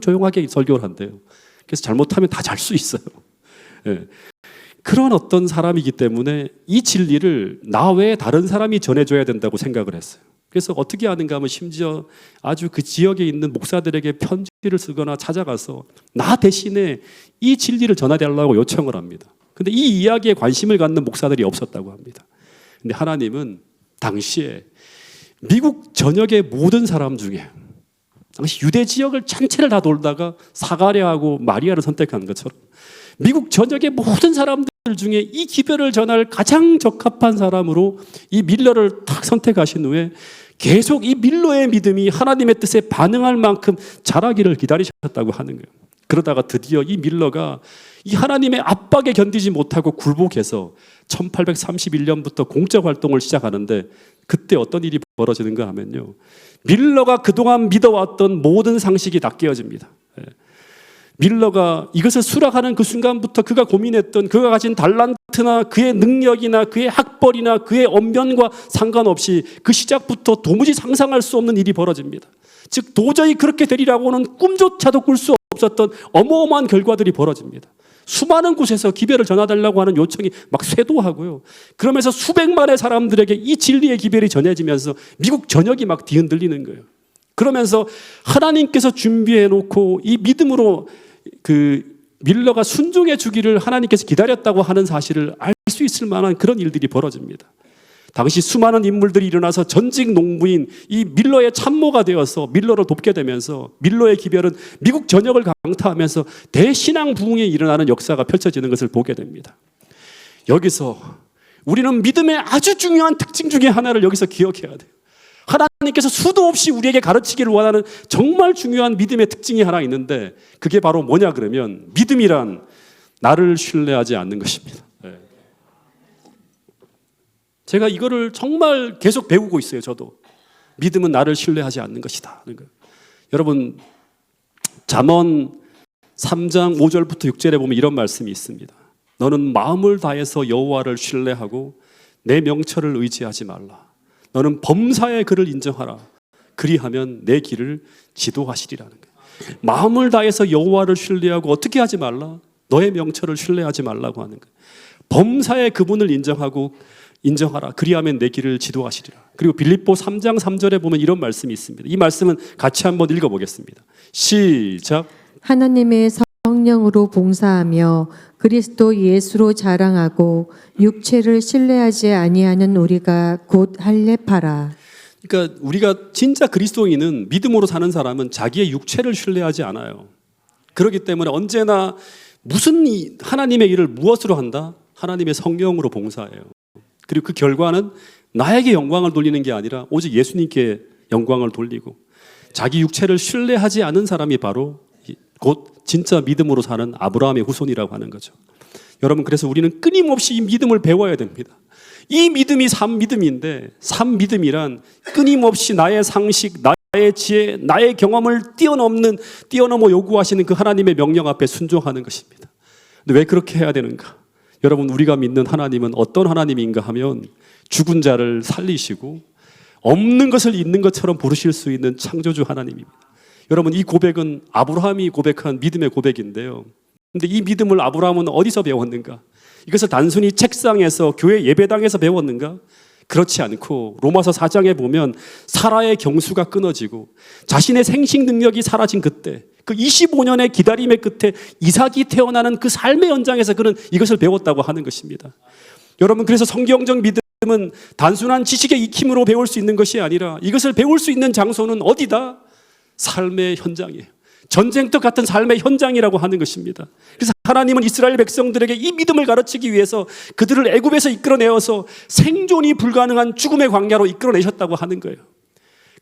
조용하게 설교를 한대요. 그래서 잘못하면 다 잘 수 있어요. 그런 어떤 사람이기 때문에 이 진리를 나 외에 다른 사람이 전해줘야 된다고 생각을 했어요. 그래서 어떻게 하는가 하면 심지어 아주 그 지역에 있는 목사들에게 편지를 쓰거나 찾아가서 나 대신에 이 진리를 전해달라고 요청을 합니다. 근데 이 이야기에 관심을 갖는 목사들이 없었다고 합니다. 근데 하나님은 당시에 미국 전역의 모든 사람 중에 당시 유대 지역을 전체를 다 돌다가 사가랴하고 마리아를 선택한 것처럼 미국 전역의 모든 사람들 중에 이 기별을 전할 가장 적합한 사람으로 이 밀러를 딱 선택하신 후에 계속 이 밀러의 믿음이 하나님의 뜻에 반응할 만큼 자라기를 기다리셨다고 하는 거예요. 그러다가 드디어 이 밀러가 이 하나님의 압박에 견디지 못하고 굴복해서 1831년부터 공적 활동을 시작하는데 그때 어떤 일이 벌어지는가 하면요. 밀러가 그동안 믿어왔던 모든 상식이 다 깨어집니다. 밀러가 이것을 수락하는 그 순간부터 그가 고민했던 그가 가진 달란트나 그의 능력이나 그의 학벌이나 그의 언변과 상관없이 그 시작부터 도무지 상상할 수 없는 일이 벌어집니다. 즉 도저히 그렇게 되리라고는 꿈조차도 꿀 수 없었던 어마어마한 결과들이 벌어집니다. 수많은 곳에서 기별을 전해달라고 하는 요청이 막 쇄도하고요. 그러면서 수백만의 사람들에게 이 진리의 기별이 전해지면서 미국 전역이 막 뒤흔들리는 거예요. 그러면서 하나님께서 준비해 놓고 이 믿음으로 그 밀러가 순종해 주기를 하나님께서 기다렸다고 하는 사실을 알 수 있을 만한 그런 일들이 벌어집니다. 당시 수많은 인물들이 일어나서 전직 농부인 이 밀러의 참모가 되어서 밀러를 돕게 되면서 밀러의 기별은 미국 전역을 강타하면서 대신앙 부흥이 일어나는 역사가 펼쳐지는 것을 보게 됩니다. 여기서 우리는 믿음의 아주 중요한 특징 중에 하나를 여기서 기억해야 돼요. 하나님께서 수도 없이 우리에게 가르치기를 원하는 정말 중요한 믿음의 특징이 하나 있는데 그게 바로 뭐냐 그러면 믿음이란 나를 신뢰하지 않는 것입니다. 제가 이거를 정말 계속 배우고 있어요. 저도 믿음은 나를 신뢰하지 않는 것이다. 여러분 잠언 3장 5절부터 6절에 보면 이런 말씀이 있습니다. 너는 마음을 다해서 여호와를 신뢰하고 내 명철을 의지하지 말라. 너는 범사의 그를 인정하라. 그리하면 내 길을 지도하시리라는 거예요. 마음을 다해서 여호와를 신뢰하고 어떻게 하지 말라? 너의 명철을 신뢰하지 말라고 하는 거예요. 범사의 그분을 인정하라. 그리하면 내 길을 지도하시리라. 그리고 빌립보 3장 3절에 보면 이런 말씀이 있습니다. 이 말씀은 같이 한번 읽어보겠습니다. 시작. 하나님의 성령으로 봉사하며 그리스도 예수로 자랑하고 육체를 신뢰하지 아니하는 우리가 곧 할례파라. 그러니까 우리가 진짜 그리스도인은 믿음으로 사는 사람은 자기의 육체를 신뢰하지 않아요. 그렇기 때문에 언제나 무슨 하나님의 일을 무엇으로 한다? 하나님의 성령으로 봉사해요. 그리고 그 결과는 나에게 영광을 돌리는 게 아니라 오직 예수님께 영광을 돌리고 자기 육체를 신뢰하지 않은 사람이 바로 곧 진짜 믿음으로 사는 아브라함의 후손이라고 하는 거죠. 여러분 그래서 우리는 끊임없이 이 믿음을 배워야 됩니다. 이 믿음이 산 믿음인데 산 믿음이란 끊임없이 나의 상식, 나의 지혜, 나의 경험을 뛰어넘어 요구하시는 그 하나님의 명령 앞에 순종하는 것입니다. 근데 왜 그렇게 해야 되는가? 여러분, 우리가 믿는 하나님은 어떤 하나님인가 하면 죽은 자를 살리시고 없는 것을 있는 것처럼 부르실 수 있는 창조주 하나님입니다. 여러분, 이 고백은 아브라함이 고백한 믿음의 고백인데요. 근데 이 믿음을 아브라함은 어디서 배웠는가? 이것을 단순히 책상에서 교회 예배당에서 배웠는가? 그렇지 않고 로마서 4장에 보면 사라의 경수가 끊어지고 자신의 생식 능력이 사라진 그때, 그 25년의 기다림의 끝에 이삭이 태어나는 그 삶의 현장에서 그는 이것을 배웠다고 하는 것입니다. 여러분, 그래서 성경적 믿음은 단순한 지식의 익힘으로 배울 수 있는 것이 아니라 이것을 배울 수 있는 장소는 어디다? 삶의 현장이에요. 전쟁터 같은 삶의 현장이라고 하는 것입니다. 그래서 하나님은 이스라엘 백성들에게 이 믿음을 가르치기 위해서 그들을 애굽에서 이끌어내어서 생존이 불가능한 죽음의 광야로 이끌어내셨다고 하는 거예요.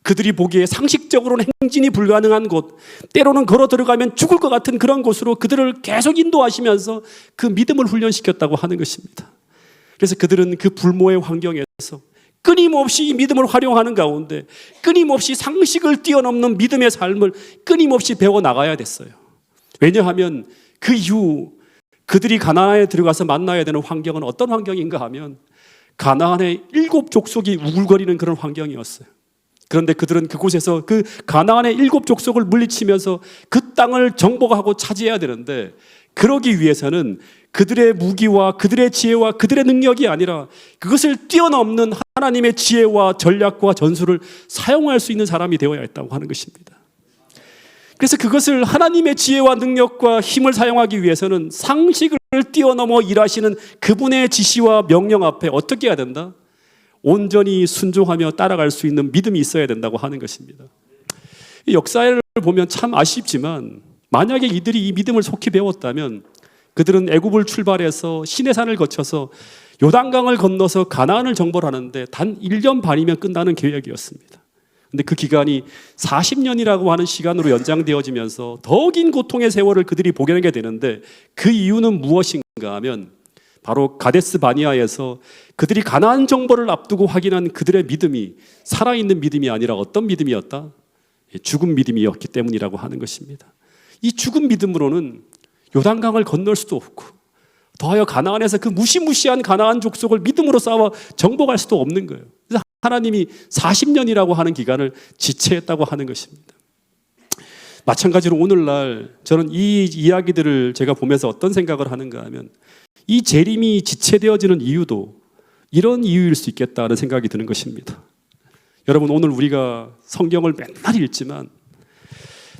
그들이 보기에 상식적으로는 행진이 불가능한 곳, 때로는 걸어 들어가면 죽을 것 같은 그런 곳으로 그들을 계속 인도하시면서 그 믿음을 훈련시켰다고 하는 것입니다. 그래서 그들은 그 불모의 환경에서 끊임없이 이 믿음을 활용하는 가운데 끊임없이 상식을 뛰어넘는 믿음의 삶을 끊임없이 배워나가야 됐어요. 왜냐하면 그 이후 그들이 가나안에 들어가서 만나야 되는 환경은 어떤 환경인가 하면 가나안의 7 족속이 우글거리는 그런 환경이었어요. 그런데 그들은 그곳에서 그 가나안의 7 족속을 물리치면서 그 땅을 정복하고 차지해야 되는데, 그러기 위해서는 그들의 무기와 그들의 지혜와 그들의 능력이 아니라 그것을 뛰어넘는 하나님의 지혜와 전략과 전술을 사용할 수 있는 사람이 되어야 했다고 하는 것입니다. 그래서 그것을 하나님의 지혜와 능력과 힘을 사용하기 위해서는 상식을 뛰어넘어 일하시는 그분의 지시와 명령 앞에 어떻게 해야 된다? 온전히 순종하며 따라갈 수 있는 믿음이 있어야 된다고 하는 것입니다. 이 역사를 보면 참 아쉽지만 만약에 이들이 이 믿음을 속히 배웠다면 그들은 애굽을 출발해서 시내산을 거쳐서 요단강을 건너서 가나안을 정벌하는데 단 1년 반이면 끝나는 계획이었습니다. 근데 그 기간이 40년이라고 하는 시간으로 연장되어지면서 더 긴 고통의 세월을 그들이 보게 되는데, 그 이유는 무엇인가 하면 바로 가데스 바니아에서 그들이 가나안 정벌을 앞두고 확인한 그들의 믿음이 살아있는 믿음이 아니라 어떤 믿음이었다? 죽은 믿음이었기 때문이라고 하는 것입니다. 이 죽은 믿음으로는 요단강을 건널 수도 없고 더하여 가나안에서 그 무시무시한 가나안 족속을 믿음으로 싸워 정복할 수도 없는 거예요. 그래서 하나님이 40년이라고 하는 기간을 지체했다고 하는 것입니다. 마찬가지로 오늘날 저는 이 이야기들을 제가 보면서 어떤 생각을 하는가 하면 이 재림이 지체되어지는 이유도 이런 이유일 수 있겠다는 생각이 드는 것입니다. 여러분, 오늘 우리가 성경을 맨날 읽지만,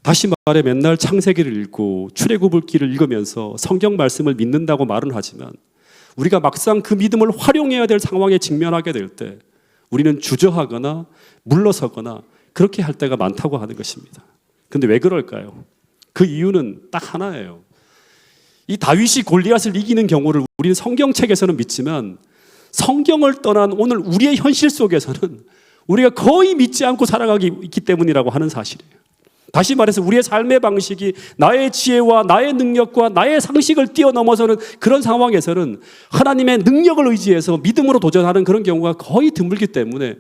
다시 말해 맨날 창세기를 읽고 출애굽기를 읽으면서 성경 말씀을 믿는다고 말은 하지만 우리가 막상 그 믿음을 활용해야 될 상황에 직면하게 될 때 우리는 주저하거나 물러서거나 그렇게 할 때가 많다고 하는 것입니다. 그런데 왜 그럴까요? 그 이유는 딱 하나예요. 이 다윗이 골리앗을 이기는 경우를 우리는 성경책에서는 믿지만 성경을 떠난 오늘 우리의 현실 속에서는 우리가 거의 믿지 않고 살아가기 있기 때문이라고 하는 사실이에요. 다시 말해서 우리의 삶의 방식이 나의 지혜와 나의 능력과 나의 상식을 뛰어넘어서는 그런 상황에서는 하나님의 능력을 의지해서 믿음으로 도전하는 그런 경우가 거의 드물기 때문에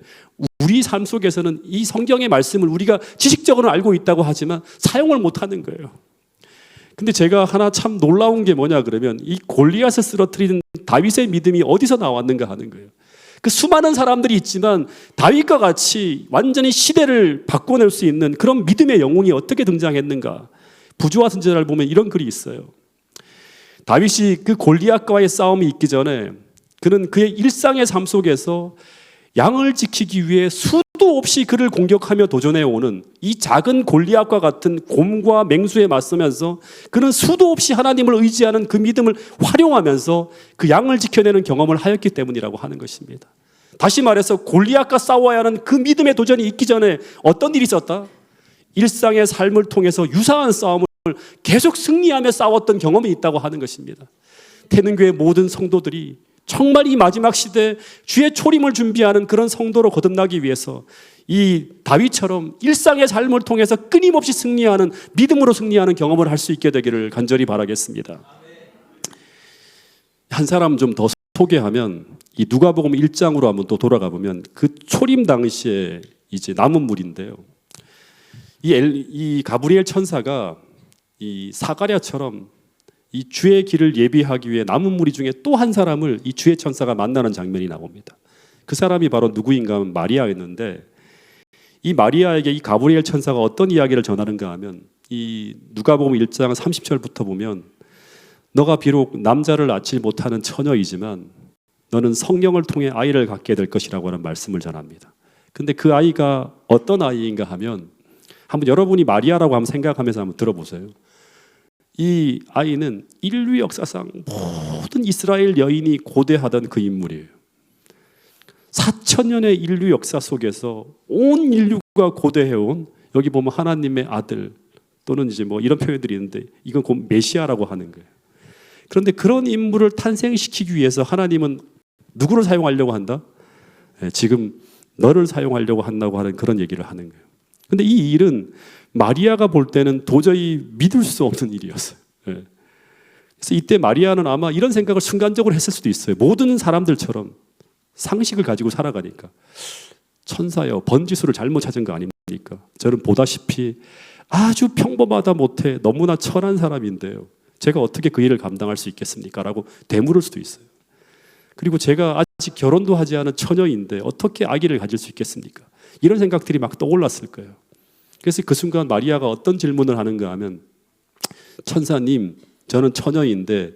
우리 삶 속에서는 이 성경의 말씀을 우리가 지식적으로는 알고 있다고 하지만 사용을 못하는 거예요. 근데 제가 하나 참 놀라운 게 뭐냐 그러면 이 골리앗을 쓰러뜨리는 다윗의 믿음이 어디서 나왔는가 하는 거예요. 그 수많은 사람들이 있지만 다윗과 같이 완전히 시대를 바꿔낼 수 있는 그런 믿음의 영웅이 어떻게 등장했는가. 부조화 선지자를 보면 이런 글이 있어요. 다윗이 그 골리앗과의 싸움이 있기 전에 그는 그의 일상의 삶 속에서 양을 지키기 위해 수도 없이 그를 공격하며 도전해오는 이 작은 골리앗과 같은 곰과 맹수에 맞서면서 그는 수도 없이 하나님을 의지하는 그 믿음을 활용하면서 그 양을 지켜내는 경험을 하였기 때문이라고 하는 것입니다. 다시 말해서 골리앗과 싸워야 하는 그 믿음의 도전이 있기 전에 어떤 일이 있었다? 일상의 삶을 통해서 유사한 싸움을 계속 승리하며 싸웠던 경험이 있다고 하는 것입니다. 태능교회 모든 성도들이 정말 이 마지막 시대에 주의 초림을 준비하는 그런 성도로 거듭나기 위해서 이 다윗처럼 일상의 삶을 통해서 끊임없이 승리하는, 믿음으로 승리하는 경험을 할 수 있게 되기를 간절히 바라겠습니다. 한 사람 좀 더 소개하면 이 누가복음 1장으로 한번 또 돌아가 보면 그 초림 당시에 이제 남은 물인데요. 이 가브리엘 천사가 이 사가랴처럼 이 주의 길을 예비하기 위해 남은 무리 중에 또 한 사람을 이 주의 천사가 만나는 장면이 나옵니다. 그 사람이 바로 누구인가 하면 마리아였는데, 이 마리아에게 이 가브리엘 천사가 어떤 이야기를 전하는가 하면, 이 누가복음 1장 30절부터 보면, 너가 비록 남자를 낳지 못하는 처녀이지만 너는 성령을 통해 아이를 갖게 될 것이라고 하는 말씀을 전합니다. 근데 그 아이가 어떤 아이인가 하면, 한번 여러분이 마리아라고 한번 생각하면서 한번 들어보세요. 이 아이는 인류 역사상 모든 이스라엘 여인이 고대하던 그 인물이에요. 4,000년의 인류 역사 속에서 온 인류가 고대해온, 여기 보면 하나님의 아들 또는 이제 뭐 이런 표현들이 있는데, 이건 곧 메시아라고 하는 거예요. 그런데 그런 인물을 탄생시키기 위해서 하나님은 누구를 사용하려고 한다? 지금 너를 사용하려고 한다고 하는 그런 얘기를 하는 거예요. 근데 이 일은 마리아가 볼 때는 도저히 믿을 수 없는 일이었어요. 그래서 이때 마리아는 아마 이런 생각을 순간적으로 했을 수도 있어요. 모든 사람들처럼 상식을 가지고 살아가니까, 천사여, 번지수를 잘못 찾은 거 아닙니까? 저는 보다시피 아주 평범하다 못해 너무나 천한 사람인데요, 제가 어떻게 그 일을 감당할 수 있겠습니까? 라고 되물을 수도 있어요. 그리고 제가 아직 결혼도 하지 않은 처녀인데 어떻게 아기를 가질 수 있겠습니까? 이런 생각들이 막 떠올랐을 거예요. 그래서 그 순간 마리아가 어떤 질문을 하는가 하면, 천사님, 저는 처녀인데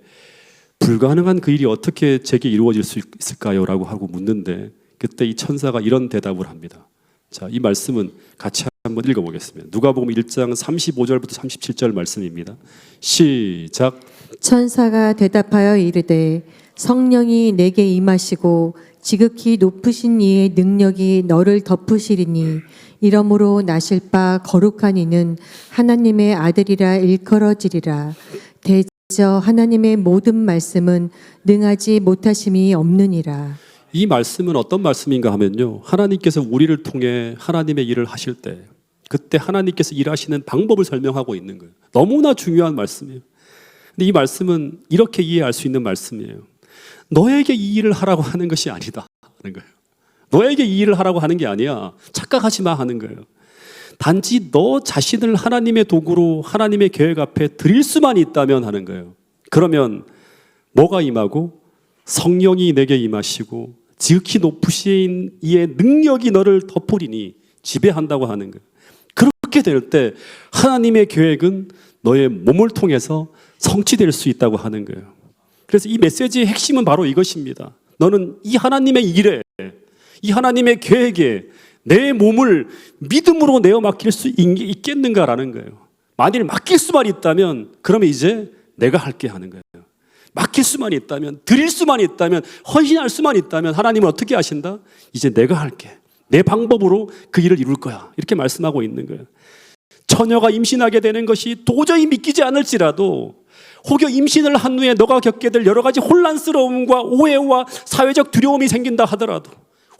불가능한 그 일이 어떻게 제게 이루어질 수 있을까요? 라고 하고 묻는데, 그때 이 천사가 이런 대답을 합니다. 자, 이 말씀은 같이 한번 읽어보겠습니다. 누가복음 1장 35절부터 37절 말씀입니다. 시작. 천사가 대답하여 이르되 성령이 내게 임하시고 지극히 높으신 이의 능력이 너를 덮으시리니 이러므로 나실 바 거룩한 이는 하나님의 아들이라 일컬어지리라. 대저 하나님의 모든 말씀은 능하지 못하심이 없느니라. 이 말씀은 어떤 말씀인가 하면요, 하나님께서 우리를 통해 하나님의 일을 하실 때, 그때 하나님께서 일하시는 방법을 설명하고 있는 거예요. 너무나 중요한 말씀이에요. 근데 이 말씀은 이렇게 이해할 수 있는 말씀이에요. 너에게 이 일을 하라고 하는 것이 아니다 하는 거예요. 너에게 이 일을 하라고 하는 게 아니야. 착각하지 마 하는 거예요. 단지 너 자신을 하나님의 도구로 하나님의 계획 앞에 드릴 수만 있다면 하는 거예요. 그러면 뭐가 임하고? 성령이 내게 임하시고 지극히 높으신 이의 능력이 너를 덮으리니, 지배한다고 하는 거예요. 그렇게 될 때 하나님의 계획은 너의 몸을 통해서 성취될 수 있다고 하는 거예요. 그래서 이 메시지의 핵심은 바로 이것입니다. 너는 이 하나님의 일에, 이 하나님의 계획에 내 몸을 믿음으로 내어 맡길 수 있겠는가라는 거예요. 만일 맡길 수만 있다면 그러면 이제 내가 할게 하는 거예요. 맡길 수만 있다면, 드릴 수만 있다면, 헌신할 수만 있다면 하나님은 어떻게 하신다? 이제 내가 할게. 내 방법으로 그 일을 이룰 거야. 이렇게 말씀하고 있는 거예요. 처녀가 임신하게 되는 것이 도저히 믿기지 않을지라도, 혹여 임신을 한 후에 너가 겪게 될 여러 가지 혼란스러움과 오해와 사회적 두려움이 생긴다 하더라도,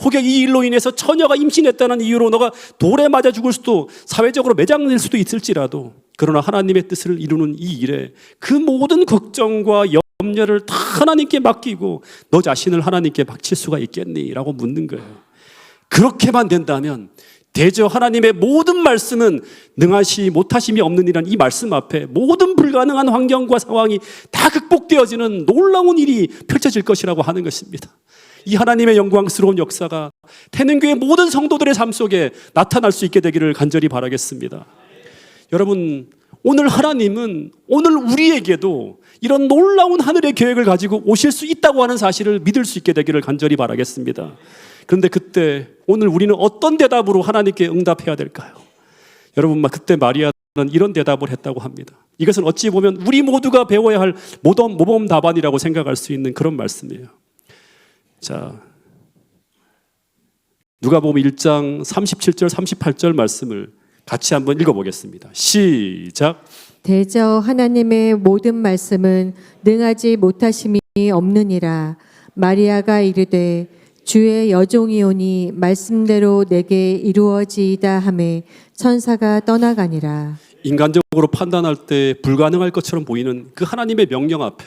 혹여 이 일로 인해서 처녀가 임신했다는 이유로 너가 돌에 맞아 죽을 수도, 사회적으로 매장될 수도 있을지라도, 그러나 하나님의 뜻을 이루는 이 일에 그 모든 걱정과 염려를 다 하나님께 맡기고 너 자신을 하나님께 바칠 수가 있겠니? 라고 묻는 거예요. 그렇게만 된다면 대저 하나님의 모든 말씀은 능하시 못하심이 없는 이란 이 말씀 앞에 모든 불가능한 환경과 상황이 다 극복되어지는 놀라운 일이 펼쳐질 것이라고 하는 것입니다. 이 하나님의 영광스러운 역사가 태능교회 모든 성도들의 삶 속에 나타날 수 있게 되기를 간절히 바라겠습니다. 여러분, 오늘 하나님은 오늘 우리에게도 이런 놀라운 하늘의 계획을 가지고 오실 수 있다고 하는 사실을 믿을 수 있게 되기를 간절히 바라겠습니다. 그런데 그때 오늘 우리는 어떤 대답으로 하나님께 응답해야 될까요? 여러분, 그때 마리아는 이런 대답을 했다고 합니다. 이것은 어찌 보면 우리 모두가 배워야 할 모범 답안이라고 생각할 수 있는 그런 말씀이에요. 자, 누가복음 1장 37절 38절 말씀을 같이 한번 읽어보겠습니다. 시작. 대저 하나님의 모든 말씀은 능하지 못하심이 없느니라. 마리아가 이르되 주의 여종이오니 말씀대로 내게 이루어지이다 하매 천사가 떠나가니라. 인간적으로 판단할 때 불가능할 것처럼 보이는 그 하나님의 명령 앞에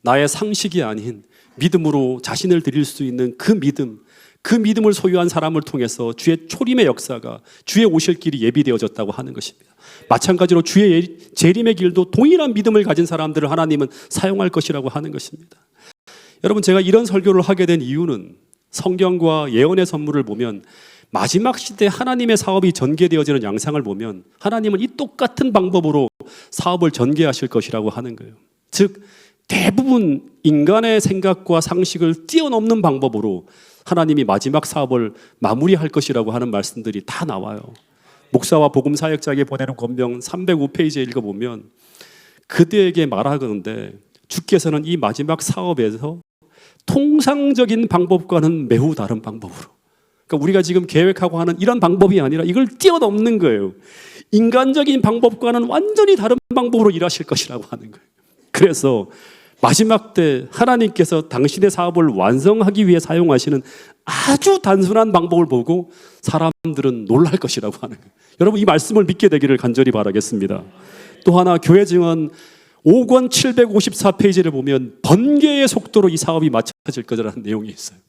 나의 상식이 아닌 믿음으로 자신을 드릴 수 있는 그 믿음, 그 믿음을 소유한 사람을 통해서 주의 초림의 역사가, 주의 오실 길이 예비되어졌다고 하는 것입니다. 마찬가지로 주의 재림의 길도 동일한 믿음을 가진 사람들을 하나님은 사용할 것이라고 하는 것입니다. 여러분, 제가 이런 설교를 하게 된 이유는 성경과 예언의 선물을 보면 마지막 시대 하나님의 사업이 전개되어지는 양상을 보면 하나님은 이 똑같은 방법으로 사업을 전개하실 것이라고 하는 거예요. 즉 대부분 인간의 생각과 상식을 뛰어넘는 방법으로 하나님이 마지막 사업을 마무리할 것이라고 하는 말씀들이 다 나와요. 목사와 복음사역자에게 보내는 권명 305페이지에 읽어보면 그대에게 말하건대 주께서는 이 마지막 사업에서 통상적인 방법과는 매우 다른 방법으로, 그러니까 우리가 지금 계획하고 하는 이런 방법이 아니라 이걸 뛰어넘는 거예요. 인간적인 방법과는 완전히 다른 방법으로 일하실 것이라고 하는 거예요. 그래서 마지막 때 하나님께서 당신의 사업을 완성하기 위해 사용하시는 아주 단순한 방법을 보고 사람들은 놀랄 것이라고 하는 거예요. 여러분, 이 말씀을 믿게 되기를 간절히 바라겠습니다. 또 하나, 교회 증언 5권 754페이지를 보면 번개의 속도로 이 사업이 마쳐질 거라는 내용이 있어요.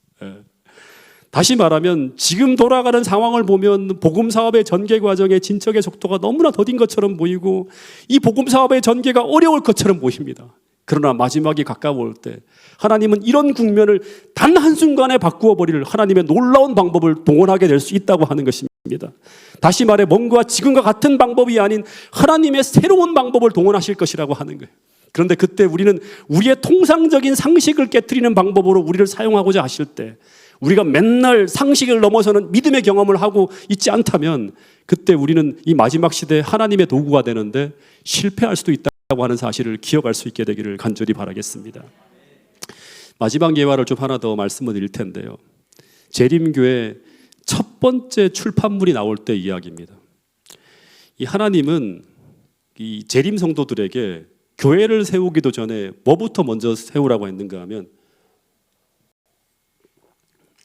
다시 말하면 지금 돌아가는 상황을 보면 복음 사업의 전개 과정의 진척의 속도가 너무나 더딘 것처럼 보이고 이 복음 사업의 전개가 어려울 것처럼 보입니다. 그러나 마지막이 가까울 때 하나님은 이런 국면을 단 한순간에 바꾸어 버릴 하나님의 놀라운 방법을 동원하게 될 수 있다고 하는 것입니다. 다시 말해 뭔가 지금과 같은 방법이 아닌 하나님의 새로운 방법을 동원하실 것이라고 하는 거예요. 그런데 그때 우리는 우리의 통상적인 상식을 깨트리는 방법으로 우리를 사용하고자 하실 때 우리가 맨날 상식을 넘어서는 믿음의 경험을 하고 있지 않다면 그때 우리는 이 마지막 시대에 하나님의 도구가 되는데 실패할 수도 있다고 하는 사실을 기억할 수 있게 되기를 간절히 바라겠습니다. 마지막 예화를 좀 하나 더 말씀을 드릴 텐데요. 재림교회 첫 번째 출판물이 나올 때 이야기입니다. 이 하나님은 이 재림 성도들에게 교회를 세우기도 전에 뭐부터 먼저 세우라고 했는가 하면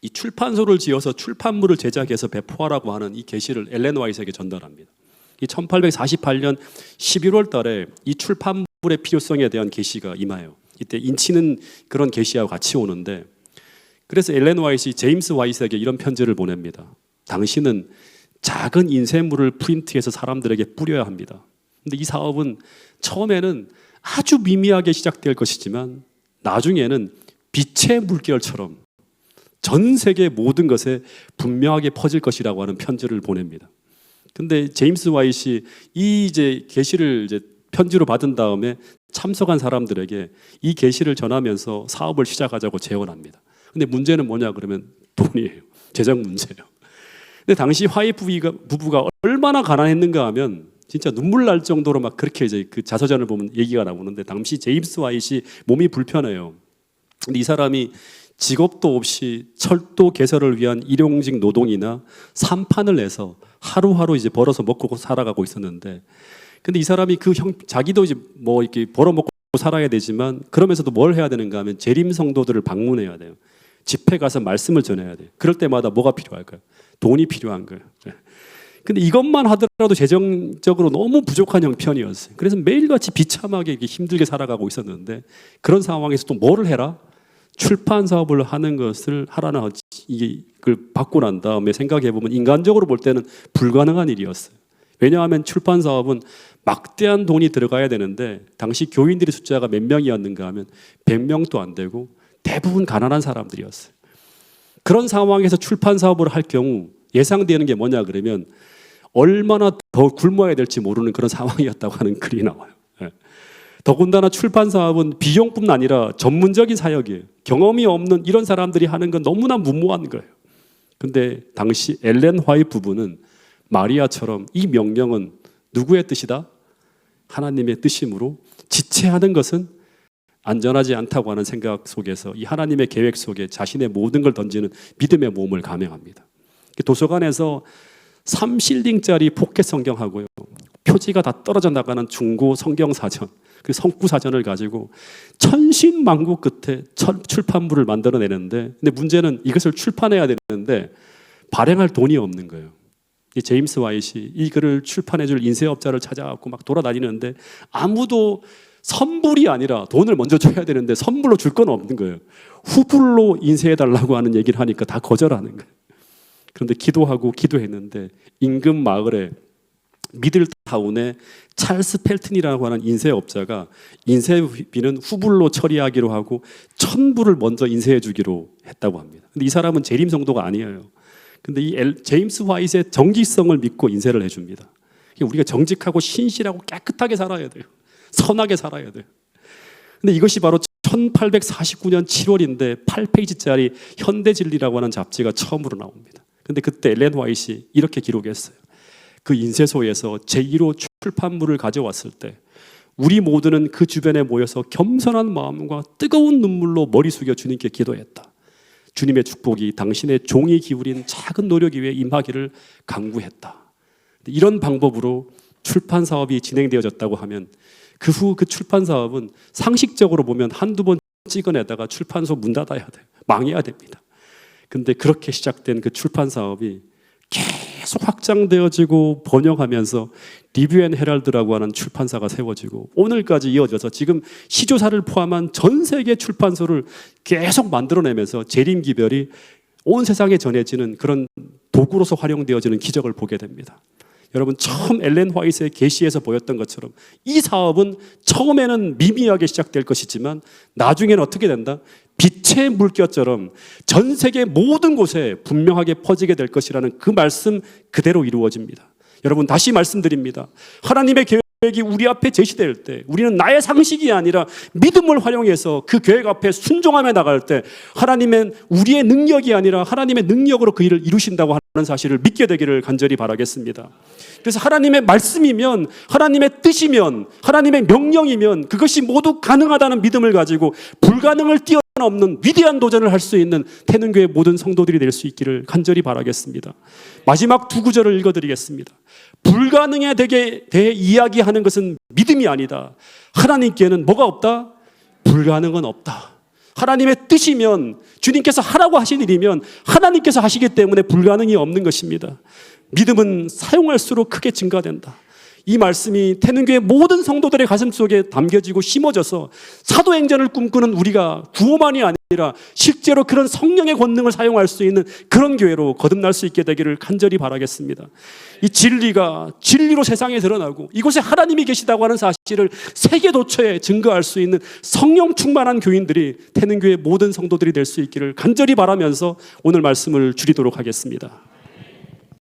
이 출판소를 지어서 출판물을 제작해서 배포하라고 하는 이 계시를 엘렌 화이트에게 전달합니다. 이 1848년 11월 달에 이 출판물의 필요성에 대한 계시가 임해요. 이때 인치는 그런 계시하고 같이 오는데 그래서 엘렌 화이트이 제임스 화이트에게 이런 편지를 보냅니다. 당신은 작은 인쇄물을 프린트해서 사람들에게 뿌려야 합니다. 근데 이 사업은 처음에는 아주 미미하게 시작될 것이지만 나중에는 빛의 물결처럼 전 세계 모든 것에 분명하게 퍼질 것이라고 하는 편지를 보냅니다. 근데 제임스 화이트이 이 이제 계시를 이제 편지로 받은 다음에 참석한 사람들에게 이 계시를 전하면서 사업을 시작하자고 제언합니다. 근데 문제는 뭐냐 그러면 돈이에요. 재정 문제예요. 근데 당시 화이트 부부가 얼마나 가난했는가 하면 진짜 눈물 날 정도로 막 그렇게 이제 그 자서전을 보면 얘기가 나오는데 당시 제임스 화이트이 몸이 불편해요. 근데 이 사람이 직업도 없이 철도 개설을 위한 일용직 노동이나 산판을 내서 하루하루 이제 벌어서 먹고 살아가고 있었는데, 근데 이 사람이 자기도 이제 뭐 이렇게 벌어먹고 살아야 되지만 그러면서도 뭘 해야 되는가 하면 재림 성도들을 방문해야 돼요. 집회 가서 말씀을 전해야 돼요. 그럴 때마다 뭐가 필요할까요? 돈이 필요한 거예요. 근데 이것만 하더라도 재정적으로 너무 부족한 형편이었어요. 그래서 매일같이 비참하게 이렇게 힘들게 살아가고 있었는데 그런 상황에서 또 뭐를 해라? 출판 사업을 하는 것을 하라나 이걸 받고 난 다음에 생각해 보면 인간적으로 볼 때는 불가능한 일이었어요. 왜냐하면 출판 사업은 막대한 돈이 들어가야 되는데 당시 교인들의 숫자가 몇 명이었는가 하면 100명도 안 되고 대부분 가난한 사람들이었어요. 그런 상황에서 출판 사업을 할 경우 예상되는 게 뭐냐 그러면 얼마나 더 굶어야 될지 모르는 그런 상황이었다고 하는 글이 나와요. 더군다나 출판 사업은 비용뿐 아니라 전문적인 사역이에요. 경험이 없는 이런 사람들이 하는 건 너무나 무모한 거예요. 근데 당시 엘렌 화이트 부부는 마리아처럼 이 명령은 누구의 뜻이다? 하나님의 뜻이므로 지체하는 것은 안전하지 않다고 하는 생각 속에서 이 하나님의 계획 속에 자신의 모든 걸 던지는 믿음의 모험을 감행합니다. 도서관에서 3실링짜리 포켓 성경하고요, 표지가 다 떨어져 나가는 중고 성경 사전, 그 성구 사전을 가지고 천신만고 끝에 출판물을 만들어내는데, 근데 문제는 이것을 출판해야 되는데 발행할 돈이 없는 거예요. 이 제임스 화이트이 이 글을 출판해줄 인쇄업자를 찾아갖고 막 돌아다니는데 아무도 선불이 아니라 돈을 먼저 줘야 되는데 선불로 줄 건 없는 거예요. 후불로 인쇄해달라고 하는 얘기를 하니까 다 거절하는 거예요. 그런데 기도하고 기도했는데 인근 마을에 미들타운에 찰스 펠튼이라고 하는 인쇄업자가 인쇄비는 후불로 처리하기로 하고 1,000불을 먼저 인쇄해 주기로 했다고 합니다. 근데 이 사람은 재림 성도가 아니에요. 근데 이 제임스 화이트의 정직성을 믿고 인쇄를 해줍니다. 우리가 정직하고 신실하고 깨끗하게 살아야 돼요. 선하게 살아야 돼요. 근데 이것이 바로 1849년 7월인데 8페이지짜리 현대진리라고 하는 잡지가 처음으로 나옵니다. 근데 그때 엘렌 화이트이 이렇게 기록했어요. 그 인쇄소에서 제1호 출판물을 가져왔을 때 우리 모두는 그 주변에 모여서 겸손한 마음과 뜨거운 눈물로 머리 숙여 주님께 기도했다. 주님의 축복이 당신의 종이 기울인 작은 노력 위에 임하기를 간구했다. 이런 방법으로 출판 사업이 진행되어졌다고 하면 그 후 그 출판 사업은 상식적으로 보면 한두 번 찍어내다가 출판소 문 닫아야 돼요. 망해야 됩니다. 근데 그렇게 시작된 그 출판 사업이 계속 확장되어지고 번영하면서 리뷰 앤 헤럴드라고 하는 출판사가 세워지고 오늘까지 이어져서 지금 시조사를 포함한 전 세계 출판소를 계속 만들어내면서 재림기별이 온 세상에 전해지는 그런 도구로서 활용되어지는 기적을 보게 됩니다. 여러분, 처음 엘렌 화이트의 계시에서 보였던 것처럼 이 사업은 처음에는 미미하게 시작될 것이지만 나중에는 어떻게 된다? 빛의 물결처럼 전 세계 모든 곳에 분명하게 퍼지게 될 것이라는 그 말씀 그대로 이루어집니다. 여러분, 다시 말씀드립니다. 하나님의 계획이 우리 앞에 제시될 때 우리는 나의 상식이 아니라 믿음을 활용해서 그 계획 앞에 순종하며 나갈 때 하나님은 우리의 능력이 아니라 하나님의 능력으로 그 일을 이루신다고 하는 사실을 믿게 되기를 간절히 바라겠습니다. 그래서 하나님의 말씀이면, 하나님의 뜻이면, 하나님의 명령이면 그것이 모두 가능하다는 믿음을 가지고 불가능을 뛰어넘는 위대한 도전을 할 수 있는 태능교회 모든 성도들이 될 수 있기를 간절히 바라겠습니다. 마지막 두 구절을 읽어드리겠습니다. 불가능에 대해 이야기하는 것은 믿음이 아니다. 하나님께는 뭐가 없다? 불가능은 없다. 하나님의 뜻이면, 주님께서 하라고 하신 일이면 하나님께서 하시기 때문에 불가능이 없는 것입니다. 믿음은 사용할수록 크게 증가된다. 이 말씀이 태능교회 모든 성도들의 가슴 속에 담겨지고 심어져서 사도행전을 꿈꾸는 우리가 구호만이 아니라 실제로 그런 성령의 권능을 사용할 수 있는 그런 교회로 거듭날 수 있게 되기를 간절히 바라겠습니다. 이 진리가 진리로 세상에 드러나고 이곳에 하나님이 계시다고 하는 사실을 세계 도처에 증거할 수 있는 성령 충만한 교인들이 태능교회 모든 성도들이 될 수 있기를 간절히 바라면서 오늘 말씀을 줄이도록 하겠습니다.